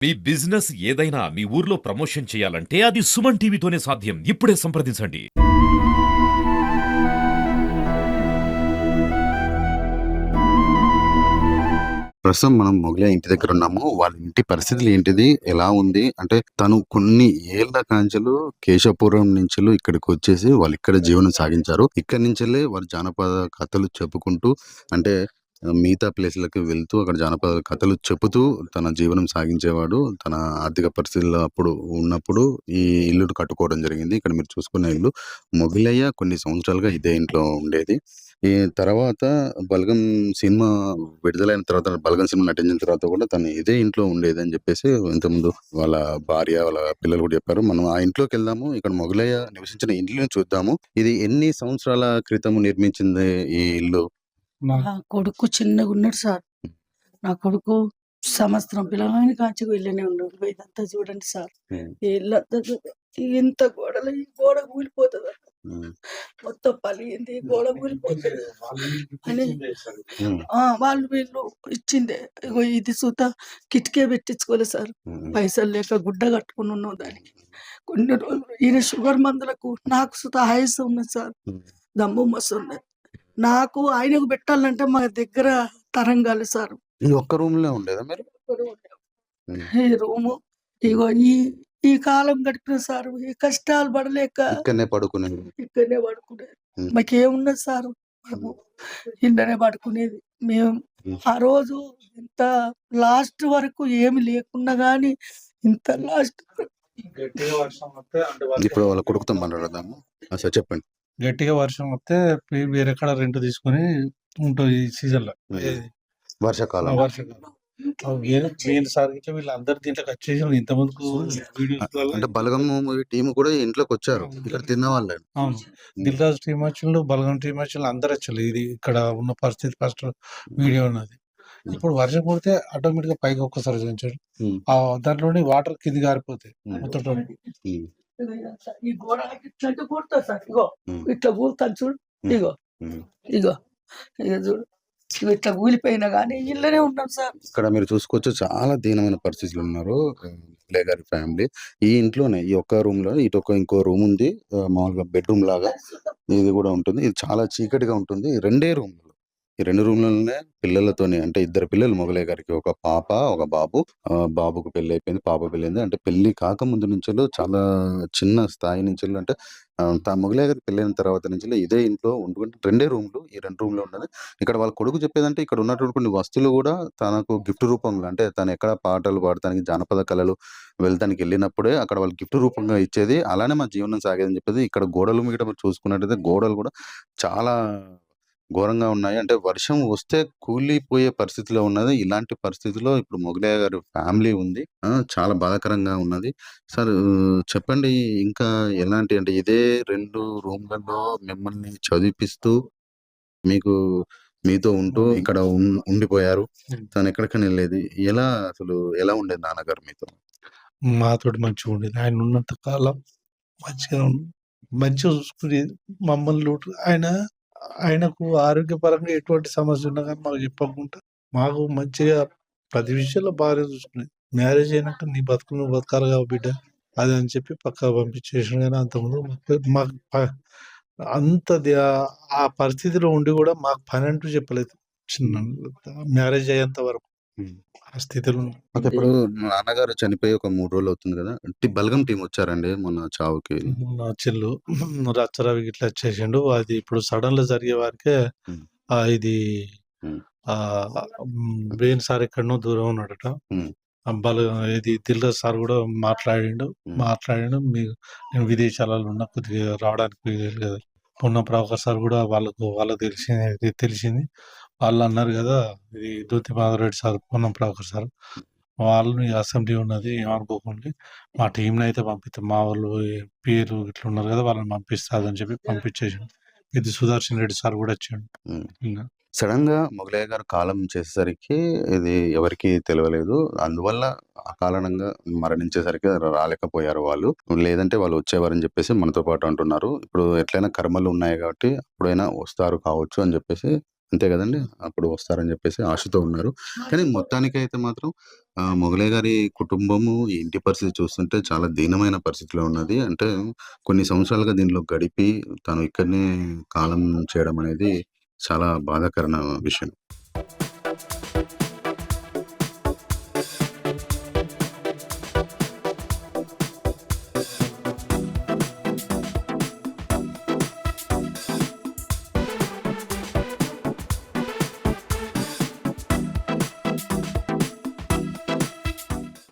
మీ business ఏదైనా మీ ఊర్లో promotion చేయాలంటే అది సుమన్ టీవీతోనే సాధ్యం. ఇప్పుడే సంప్రదించండి. ప్రస్తుతం మనం మొగలయ్య ఇంటి దగ్గర ఉన్నాము. వాళ్ళ ఇంటి పరిస్థితులు ఏంటిది? ఎలా ఉంది? అంటే తను కొన్ని ఏళ్ల కాంచెలు కేశవపురం నుంచెల్లి ఇక్కడికొచ్చేసి వాళ్ళు ఇక్కడ జీవనం సాగించారు. ఇక్కడి నుంచెల్లే వారు జానపద కథలు చెప్పుకుంటూ అంటే మిగతా ప్లేస్‌లకి వెళ్తూ అక్కడ జానపద కథలు చెప్పుతూ తన జీవనం సాగించేవాడు. తన ఆర్థిక పరిస్థితుల్లో అప్పుడు ఉన్నప్పుడు ఈ ఇల్లును కట్టుకోవడం జరిగింది. ఇక్కడ మీరు చూసుకున్న ఇల్లు. మొగలయ్య కొన్ని సంవత్సరాలుగా ఇదే ఇంట్లో ఉండేది. ఈ తర్వాత 'బలగం' సినిమా విడుదలైన తర్వాత 'బలగం' సినిమా నటించిన తర్వాత కూడా తను ఇదే ఇంట్లో ఉండేదని చెప్పేసి ఇంతకుముందు వాళ్ళ భార్య, వాళ్ళ పిల్లలు కూడా చెప్పారు. మనం ఆ ఇంట్లోకెళ్దాము. ఇక్కడ మొగలయ్య నివసించిన ఇల్లుని చూద్దాము. ఇది ఎన్ని సంవత్సరాల క్రితం నిర్మించింది ఈ ఇల్లు? నా కొడుకు చిన్నగున్నాడు సార్. నా కొడుకు సంవత్సరం పిల్లగాని కాంచి వెళ్ళనే ఉన్నాడు. ఇదంతా చూడండి సార్. హ్మ్. ఈ ఇల్లంతా ఇంత గోడలు ఈ గోడ కూలిపోతదా? హ్మ్. మొత్తం పలిగింది. గోడ కూలిపోతది అని హ్మ్. వాళ్ళు వీళ్ళు ఇచ్చిందే. ఇగో ఇది సుత కిటికీ పెట్టించుకోలే సార్. హ్మ్. పైసలు లేక గుడ్డ కట్టుకొని ఉన్నాం దానికి. కొన్ని రోజులు ఈయన షుగర్ మందులకు నాకు సుత ఆయాసం ఉన్నది సార్. హ్మ్. దమ్ము మస్తున్నది. నాకు ఆయనకు పెట్టాలంటే మా దగ్గర తరం కాదు సార్. ఈ ఒక్క రూమ్‌లో ఉండేదా మీరు? హ్మ్. ఈ రూము ఇగో ఈ ఈ కాలం గడిపిన సార్. ఈ కష్టాలు పడలేక ఇక్కడనే పడుకునేది. ఇక్కడనే పడుకునేది. హ్మ్. మాకేమున్నది సార్, మాకు ఇళ్ళనే పడుకునేది. మేము హ్మ్. ఆ రోజు ఇంత లాస్ట్ వరకు ఏమి లేకున్నా గానీ ఇంత లాస్ట్ గట్టిగా వర్షం వస్తే ఇప్పుడు వాళ్ళ కొడుకుతో మాట్లాడదాము. సార్ చెప్పండి. గట్టిగా వర్షం వస్తే వేరే కాడ రెంట్ తీసుకొని ఉంటుంది ఈ సీజన్‌లో. ఏది వర్షాకాలం. వర్షాకాలం. వీళ్ళ ఇట్లా వీళ్ళందరూ దీంట్లోకి వచ్చేసారు. ఇంతకుముందుకు వీడియోస్‌లలో అంటే 'బలగం' మూవీ టీమ్ కూడా ఇంట్లోకొచ్చారు. ఇక్కడ తిన్న వాళ్ళే. అవును. 'దిల్ రాజు' టీమ్ వచ్చిండు, 'బలగం' టీమ్ వచ్చిండు, అందరూ వచ్చారు. ఇది ఇక్కడ ఉన్న పరిస్థితి ఫస్ట్ వీడియో ఉన్నది. ఇప్పుడు వర్షం పడితే ఆటోమేటిక్‌గా పైకి ఒక్కసారి దించాడు. హ్మ్. దాంట్లోని వాటర్ కిందికి గారిపోతాయి హ్మ్. మొత్తం. హ్మ్. ఈ గోడ ఇట్లంటే కూలుతా సార్. ఇగో హ్మ్. ఇట్లా కూలుతాను చూడు. హ్మ్. ఇగో హ్మ్. ఇగో ఇగ చూడు. ఇట్లా కూలిపోయినా గానీ ఇళ్ళనే ఉన్నాం సార్. ఇక్కడ మీరు చూసుకోవచ్చు చాలా దీనమైన పరిస్థితులు ఉన్నారు. ముగ్లయ్య గారి ఫ్యామిలీ. ఈ ఇంట్లోనే ఈ ఒక్క రూమ్‌లో ఇంకో రూమ్ ఉంది. మామూలుగా బెడ్‌రూమ్ లాగా ఇది కూడా ఉంటుంది. ఇది చాలా చీకటిగా ఉంటుంది. రెండే రూమ్‌లు. ఈ 2 రూమ్‌లలోనే పిల్లలతోని అంటే ఇద్దరు పిల్లలు మొగలయ్య గారికి. ఒక పాప, ఒక బాబు. బాబుకు పెళ్లయిపోయింది. పాప పెళ్లయింది. అంటే పెళ్లి కాకముందు నుంచెల్లి చాలా చిన్న స్థాయి నుంచెల్లి అంటే మొగలయ్య గారికి పెళ్లయిన తర్వాత నుంచెల్లి ఇదే ఇంట్లో ఉండుకుంటూ 2 రూమ్‌లు. ఈ 2 రూమ్‌లో ఉన్నది. ఇక్కడ వాళ్ళ కొడుకు చెప్పేదంటే ఇక్కడ ఉన్నటువంటి కొన్ని వస్తువులు గూడా తనకు గిఫ్ట్ రూపంలో అంటే తనెక్కడ పాటలు పాడటానికి, జానపద కళలు వెళ్తానికి ఎళ్ళినప్పుడే అక్కడ వాళ్ళు గిఫ్ట్ రూపంగా ఇచ్చేది. అలానే మా జీవనం సాగేదని చెప్పేది. ఇక్కడ గోడల మీద మీరు చూసుకున్నట్టయితే గోడలు గూడా చాలా ఘోరంగా ఉన్నాయి. అంటే వర్షం వస్తే కూలిపోయే పరిస్థితిలో ఉన్నది. ఇలాంటి పరిస్థితిలో ఇప్పుడు మొగలయ్య గారి ఫ్యామిలీ ఉంది. చాలా బాధాకరంగా ఉన్నది. సార్ చెప్పండి ఇంకా ఎలాంటి అంటే ఇదే 2 రూమ్‌లలో మిమ్మల్ని చదివిపిస్తూ మీకు మీతో ఉంటూ ఇక్కడ ఉండిపోయారు. తనెక్కడికైనా ఎళ్ళేది. ఎలా ఉండేది నాన్నగారు మీతో? మాతోటి మంచిగుండేది. ఆయన ఉన్నంత కాలం మంచిగా మంచిగా చూసుకునేది. మమ్మల్ని ఆయనకు ఆరోగ్యపరంగా ఎటువంటి సమస్య ఉన్నా గానీ మాకు చెప్పకుండా, మాకు మంచిగా ప్రతి విషయంలో బాగానే చూసుకునేది. మ్యారేజ్ అయినాక నీ బతుకు నువ్వు బతకాలిగా బిడ్డ అది అని చెప్పి పక్కకు పంపించేసిండు గానీ అంతకుముందు మాకు ఆ పరిస్థితిలో ఉండి గూడా మాకు పనంటూ చెప్పలేదు. మ్యారేజ్ అయ్యేంత వరకు హ్మ్. ఆ స్థితిలో. అయితే ఇప్పుడు నాన్నగారు చనిపోయి ఒక 3 రోజులు అవుతుంది గదా! బలగం టీమ్ వచ్చారండి మొన్న చావుకి? నా చెల్లు రచ్చరవి గిట్లా వచ్చేసిండు. అది ఇప్పుడు సడన్‌గా జరిగే వారికే హ్మ్. ఇది హ్మ్. వేణు సార్ ఎక్కడనో దూరం ఉన్నాడట. హ్మ్. ఇది 'దిల్ రాజు' సార్ గూడా మాట్లాడిండు. హ్మ్. నేను విదేశాలలో ఉన్నా కొద్దిగా రావడానికి వీలు పొన్నం ప్రభాకర్ సార్ గూడా వాళ్ళకి తెలిసింది. వాళ్ళన్నారు గదా! ఇది దూతి మాధవరెడ్డి సార్, పొన్నం ప్రభాకర్ సార్ వాళ్ళు అసెంబ్లీ ఉన్నది ఏమనుకోకండి. మా టీమ్‌నయితే పంపిత్తం. మా వోళ్ళు పీఏలు ఇట్లా ఉన్నారు గదా! వాళ్ళని పంపిస్తా అని చెప్పి పంపించేసిండు. ఇది సుదర్శన్ రెడ్డి సార్ గూడా వచ్చిండు. హ్మ్. ఇంగ సడెన్‌గా మొగలయ్య గారు కాలం చేసేసరికి ఇది ఎవరికీ తెలవలేదు. అందువల్ల అకారణంగా మరణించేసరికి రాలేకపోయారు వాళ్ళు. లేదంటే వాళ్ళు వచ్చేవారని జెప్పేసి మనతో పాటు అంటున్నారు. ఇప్పుడు ఎట్లైనా కర్మలు ఉన్నాయి గాబట్టి అప్పుడైనా వస్తారు కావచ్చు అని జెప్పేసి అంతే కదండి. అప్పుడు వస్తారని చెప్పేసి ఆశతో ఉన్నారు. కానీ మొత్తానికైతే మాత్రం మొగలయ్య గారి కుటుంబము, ఈ ఇంటి పరిస్థితి చూస్తుంటే చాలా దీనమైన పరిస్థితిలో ఉన్నది. అంటే కొన్ని సంవత్సరాలుగా దీనిలో గడిపి తను ఇక్కడనే కాలం చేయడం అనేది చాలా బాధాకరమైన విషయం.